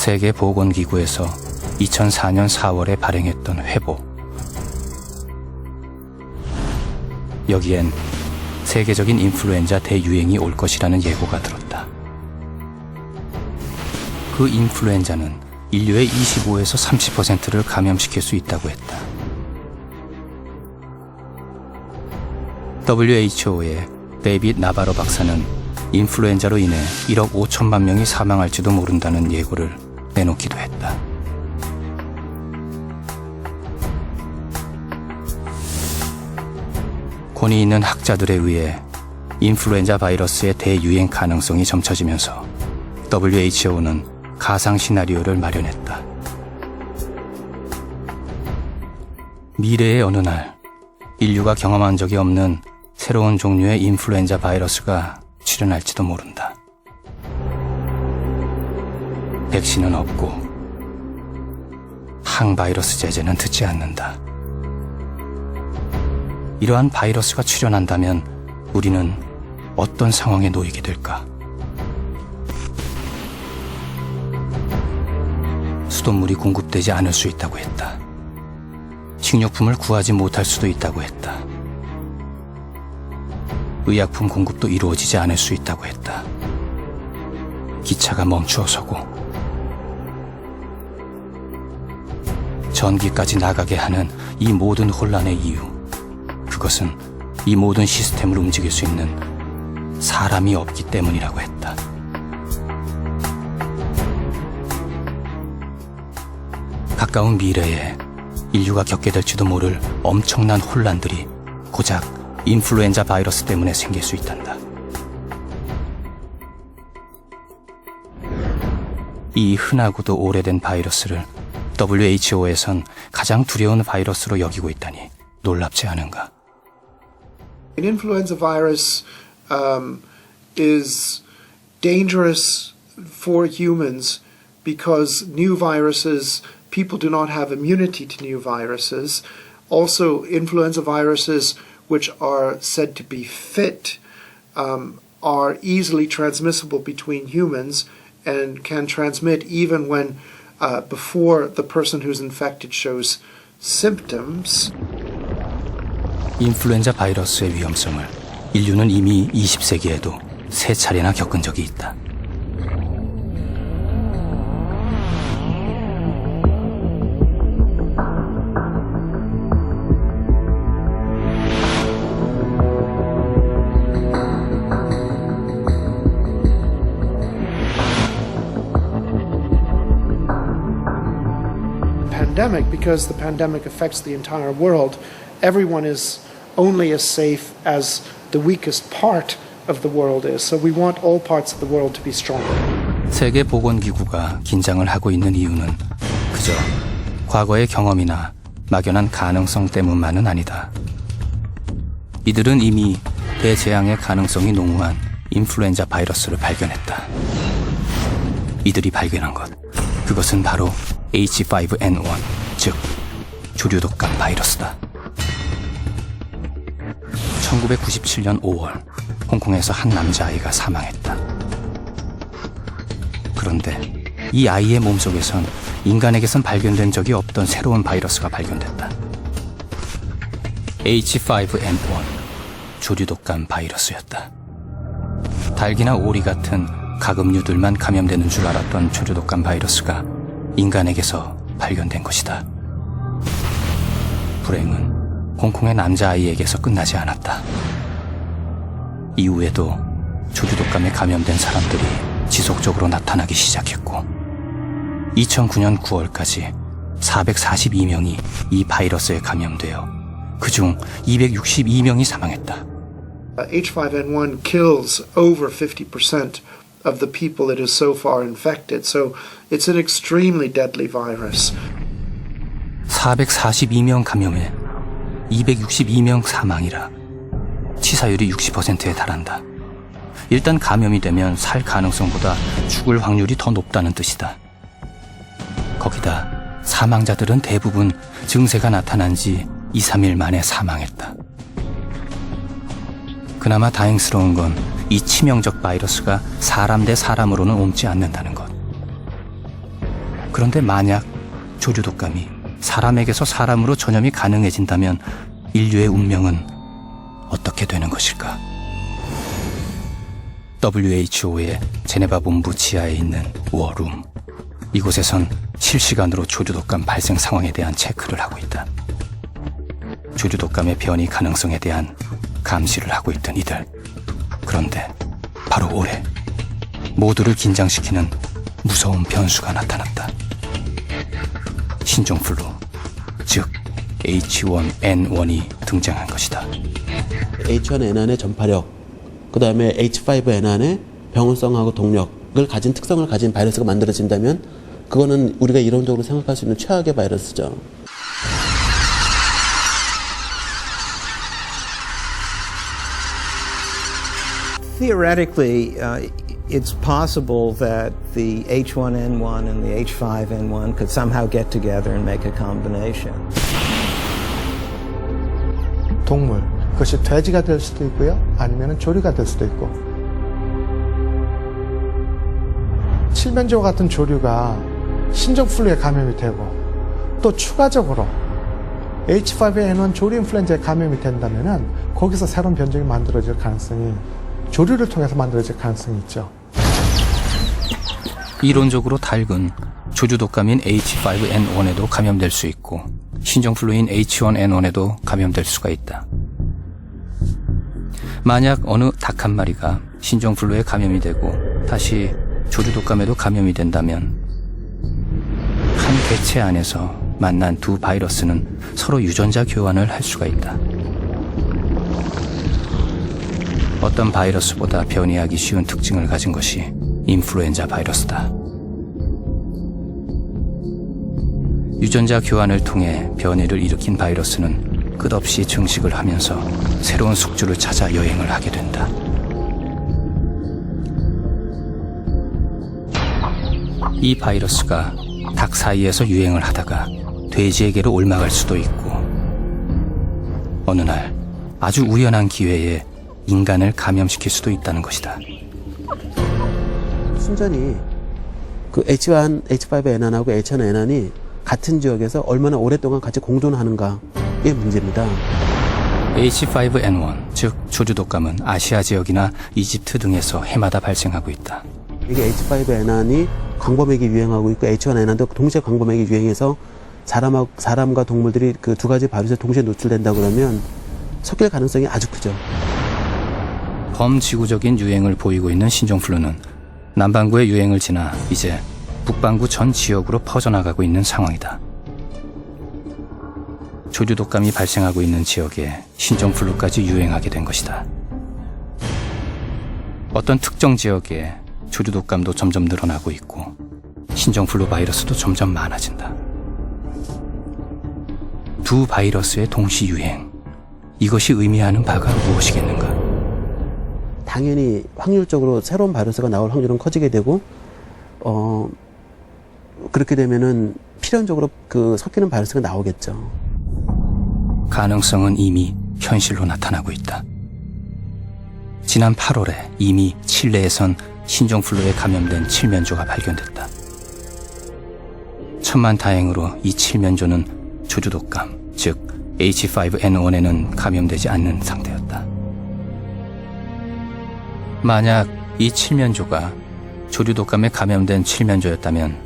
세계보건기구에서 2004년 4월에 발행했던 회보. 여기엔 세계적인 인플루엔자 대유행이 올 것이라는 예고가 들었다. 그 인플루엔자는 인류의 25에서 30%를 감염시킬 수 있다고 했다. WHO의 데이빗 나바로 박사는 인플루엔자로 인해 1억 5천만 명이 사망할지도 모른다는 예고를 내놓기도 했다. 권위 있는 학자들에 의해 인플루엔자 바이러스의 대유행 가능성이 점쳐지면서 WHO는 가상 시나리오를 마련했다. 미래의 어느 날 인류가 경험한 적이 없는 새로운 종류의 인플루엔자 바이러스가 출현할지도 모른다. 백신은 없고 항바이러스 제제는 듣지 않는다. 이러한 바이러스가 출현한다면 우리는 어떤 상황에 놓이게 될까? 수돗물이 공급되지 않을 수 있다고 했다. 식료품을 구하지 못할 수도 있다고 했다. 의약품 공급도 이루어지지 않을 수 있다고 했다. 기차가 멈추어 서고 전기까지 나가게 하는 이 모든 혼란의 이유, 그것은 이 모든 시스템을 움직일 수 있는 사람이 없기 때문이라고 했다. 가까운 미래에 인류가 겪게 될지도 모를 엄청난 혼란들이 고작 인플루엔자 바이러스 때문에 생길 수 있단다. 이 흔하고도 오래된 바이러스를 WHO에선 가장 두려운 바이러스로 여기고 있다니 놀랍지 않은가? An influenza virus is dangerous for humans because new viruses, people do not have immunity to new viruses. Also, influenza viruses which are said to be fit are easily transmissible between humans and can transmit even when before the person who's infected shows symptoms. 인플루엔자 바이러스의 위험성을 인류는 이미 20세기에도 3차례나 겪은 적이 있다. Because the pandemic affects the entire world, everyone is only as safe as the weakest part of the world is. So we want all parts of the world to be strong. 세계보건기구가 긴장을 하고 있는 이유는 그저 과거의 경험이나 막연한 가능성 때문만은 아니다. 이들은 이미 대재앙의 가능성이 농후한 인플루엔자 바이러스를 발견했다. 이들이 발견한 것, 그것은 바로 H5N1, 즉 조류독감 바이러스다. 1997년 5월 홍콩에서 한 남자아이가 사망했다. 그런데 이 아이의 몸속에선 인간에게선 발견된 적이 없던 새로운 바이러스가 발견됐다. H5N1, 조류독감 바이러스였다. 닭이나 오리 같은 가금류들만 감염되는 줄 알았던 조류독감 바이러스가 인간에게서 발견된 것이다. 불행은 홍콩의 남자아이에게서 끝나지 않았다. 이후에도 조류독감에 감염된 사람들이 지속적으로 나타나기 시작했고 2009년 9월까지 442명이 이 바이러스에 감염되어 그중 262명이 사망했다. H5N1 kills over 50% of the people it has so far infected, so it's an extremely deadly virus. 442명 감염에 262명 사망이라 치사율이 60%에 달한다. 일단 감염이 되면 살 가능성보다 죽을 확률이 더 높다는 뜻이다. 거기다 사망자들은 대부분 증세가 나타난 지 2, 3일 만에 사망했다. 그나마 다행스러운 건 이 치명적 바이러스가 사람 대 사람으로는 옮지 않는다는 것. 그런데 만약 조류 독감이 사람에게서 사람으로 전염이 가능해진다면 인류의 운명은 어떻게 되는 것일까? WHO의 제네바 본부 지하에 있는 워룸. 이곳에선 실시간으로 조류 독감 발생 상황에 대한 체크를 하고 있다. 조류 독감의 변이 가능성에 대한 감시를 하고 있던 이들. 그런데 바로 올해 모두를 긴장시키는 무서운 변수가 나타났다. 신종플루, 즉 H1N1이 등장한 것이다. H1N1의 전파력, 그 다음에 H5N1의 병원성하고 동력을 가진 특성을 가진 바이러스가 만들어진다면 그거는 우리가 이론적으로 생각할 수 있는 최악의 바이러스죠. Theoretically, it's possible that the H1N1 and the H5N1 could somehow get together and make a combination. 동물, 그것이 돼지가 될 수도 있고요, 아니면 조류가 될 수도 있고. 칠면조 같은 조류가 신종플루에 감염이 되고 또 추가적으로 H5N1 조류 인플루엔자에 감염이 된다면은 거기서 새로운 변종이 만들어질 가능성이 조류를 통해서 만들어질 가능성이 있죠. 이론적으로 닭은 조류 독감인 H5N1에도 감염될 수 있고 신종플루인 H1N1에도 감염될 수가 있다. 만약 어느 닭 한 마리가 신종플루에 감염이 되고 다시 조류 독감에도 감염이 된다면 한 개체 안에서 만난 두 바이러스는 서로 유전자 교환을 할 수가 있다. 어떤 바이러스보다 변이하기 쉬운 특징을 가진 것이 인플루엔자 바이러스다. 유전자 교환을 통해 변이를 일으킨 바이러스는 끝없이 증식을 하면서 새로운 숙주를 찾아 여행을 하게 된다. 이 바이러스가 닭 사이에서 유행을 하다가 돼지에게로 옮아갈 수도 있고 어느 날 아주 우연한 기회에 인간을 감염시킬 수도 있다는 것이다. 순전히 그 H5N1하고 H1N1이 같은 지역에서 얼마나 오랫동안 같이 공존하는가의 문제입니다. H5N1, 즉 조류 독감은 아시아 지역이나 이집트 등에서 해마다 발생하고 있다. 이게 H5N1이 광범위하게 유행하고 있고 H1N1도 동시에 광범위하게 유행해서 사람과 동물들이 그 두 가지 바이러스에 동시에 노출된다 그러면 섞일 가능성이 아주 크죠. 범지구적인 유행을 보이고 있는 신종플루는 남반구의 유행을 지나 이제 북반구 전 지역으로 퍼져나가고 있는 상황이다. 조류 독감이 발생하고 있는 지역에 신종플루까지 유행하게 된 것이다. 어떤 특정 지역에 조류 독감도 점점 늘어나고 있고 신종플루 바이러스도 점점 많아진다. 두 바이러스의 동시 유행, 이것이 의미하는 바가 무엇이겠는가? 당연히 확률적으로 새로운 바이러스가 나올 확률은 커지게 되고 그렇게 되면은 필연적으로 그 섞이는 바이러스가 나오겠죠. 가능성은 이미 현실로 나타나고 있다. 지난 8월에 이미 칠레에선 신종플루에 감염된 칠면조가 발견됐다. 천만다행으로 이 칠면조는 조류 독감, 즉 H5N1에는 감염되지 않는 상태였다. 만약 이 칠면조가 조류 독감에 감염된 칠면조였다면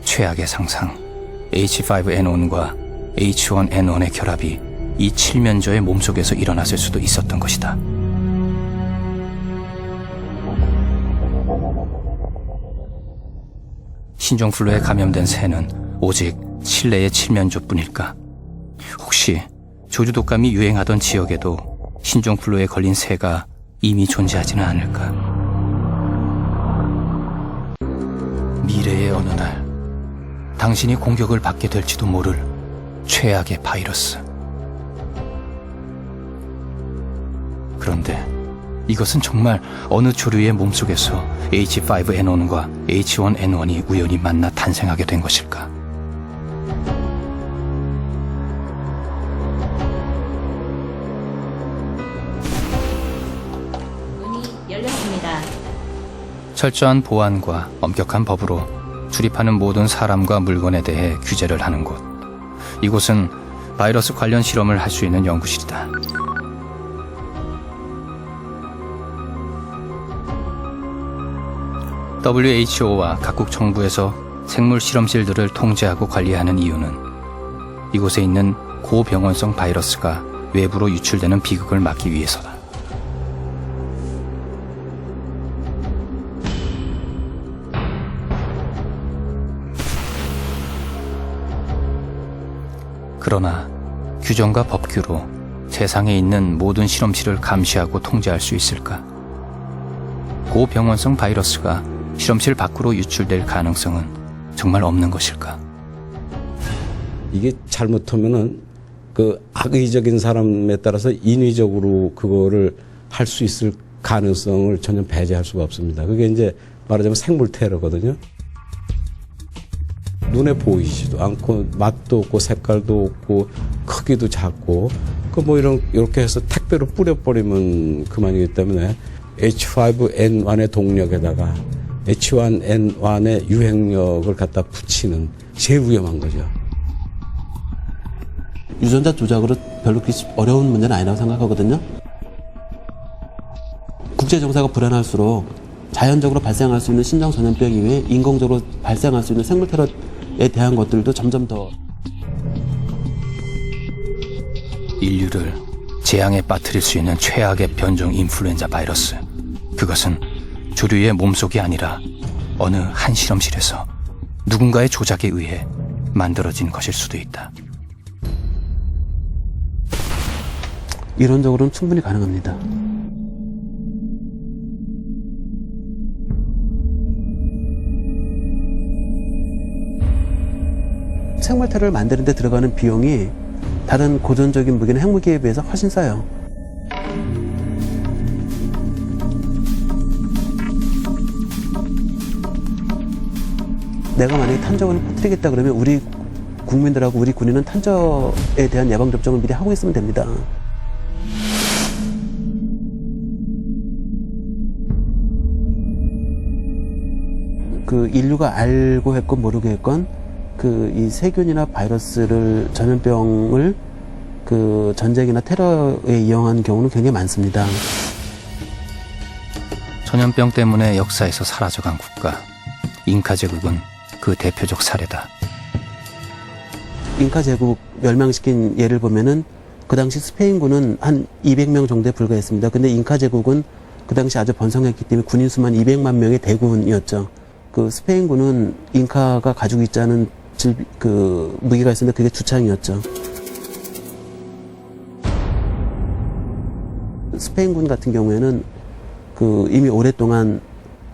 최악의 상상, H5N1과 H1N1의 결합이 이 칠면조의 몸속에서 일어났을 수도 있었던 것이다. 신종플루에 감염된 새는 오직 칠레의 칠면조뿐일까? 혹시 조류 독감이 유행하던 지역에도 신종플루에 걸린 새가 이미 존재하지는 않을까? 미래의 어느 날 당신이 공격을 받게 될지도 모를 최악의 바이러스. 그런데 이것은 정말 어느 조류의 몸속에서 H5N1과 H1N1이 우연히 만나 탄생하게 된 것일까? 문이 열렸습니다. 철저한 보안과 엄격한 법으로 출입하는 모든 사람과 물건에 대해 규제를 하는 곳. 이곳은 바이러스 관련 실험을 할 수 있는 연구실이다. WHO와 각국 정부에서 생물 실험실들을 통제하고 관리하는 이유는 이곳에 있는 고병원성 바이러스가 외부로 유출되는 비극을 막기 위해서다. 그러나 규정과 법규로 세상에 있는 모든 실험실을 감시하고 통제할 수 있을까? 고병원성 바이러스가 실험실 밖으로 유출될 가능성은 정말 없는 것일까? 이게 잘못하면은 그 악의적인 사람에 따라서 인위적으로 그거를 할 수 있을 가능성을 전혀 배제할 수가 없습니다. 그게 이제 말하자면 생물 테러거든요. 눈에 보이지도 않고 맛도 없고 색깔도 없고 크기도 작고 그 뭐 이렇게 해서 택배로 뿌려버리면 그만이기 때문에 H5N1의 동력에다가 H1N1의 유행력을 갖다 붙이는 제일 위험한 거죠. 유전자 조작으로 별로 그렇게 어려운 문제는 아니라고 생각하거든요. 국제정세가 불안할수록 자연적으로 발생할 수 있는 신종 전염병 이외에 인공적으로 발생할 수 있는 생물 테러에 대한 것들도 점점 더 인류를 재앙에 빠뜨릴 수 있는 최악의 변종 인플루엔자 바이러스. 그것은 조류의 몸속이 아니라 어느 한 실험실에서 누군가의 조작에 의해 만들어진 것일 수도 있다. 이론적으로는 충분히 가능합니다. 생물 테러를 만드는 데 들어가는 비용이 다른 고전적인 무기나 핵무기에 비해서 훨씬 싸요. 내가 만약에 탄저군을 퍼뜨리겠다 그러면 우리 국민들하고 우리 군인은 탄저에 대한 예방접종을 미리 하고 있으면 됩니다. 그 인류가 알고 했건 모르고 했건 그 이 세균이나 바이러스를 전염병을 그 전쟁이나 테러에 이용한 경우는 굉장히 많습니다. 전염병 때문에 역사에서 사라져간 국가, 잉카 제국은 그 대표적 사례다. 잉카 제국 멸망시킨 예를 보면은 그 당시 스페인군은 한 200명 정도에 불과했습니다. 근데 잉카 제국은 그 당시 아주 번성했기 때문에 군인 수만 200만 명의 대군이었죠. 그 스페인군은 잉카가 가지고 있지 않은 그 무기가 있었는데 그게 주창이었죠. 스페인군 같은 경우에는 그 이미 오랫동안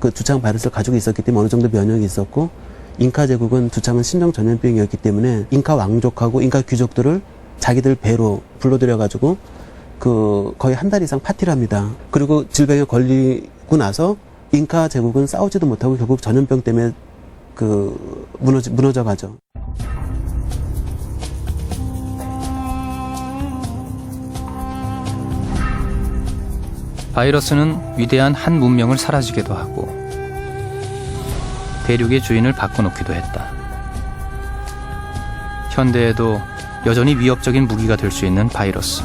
그 주창 바이러스를 가지고 있었기 때문에 어느 정도 면역이 있었고, 잉카 제국은 주창은 신종 전염병이었기 때문에 잉카 왕족하고 잉카 귀족들을 자기들 배로 불러들여가지고 그 거의 한 달 이상 파티를 합니다. 그리고 질병에 걸리고 나서 잉카 제국은 싸우지도 못하고 결국 전염병 때문에 그 무너져 가죠. 바이러스는 위대한 한 문명을 사라지게도 하고 대륙의 주인을 바꿔놓기도 했다. 현대에도 여전히 위협적인 무기가 될 수 있는 바이러스.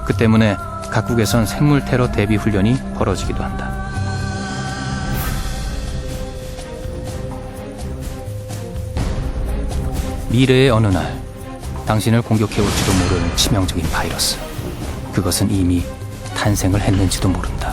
그 때문에 각국에선 생물 테러 대비 훈련이 벌어지기도 한다. 미래의 어느 날 당신을 공격해올지도 모르는 치명적인 바이러스. 그것은 이미 탄생을 했는지도 모른다.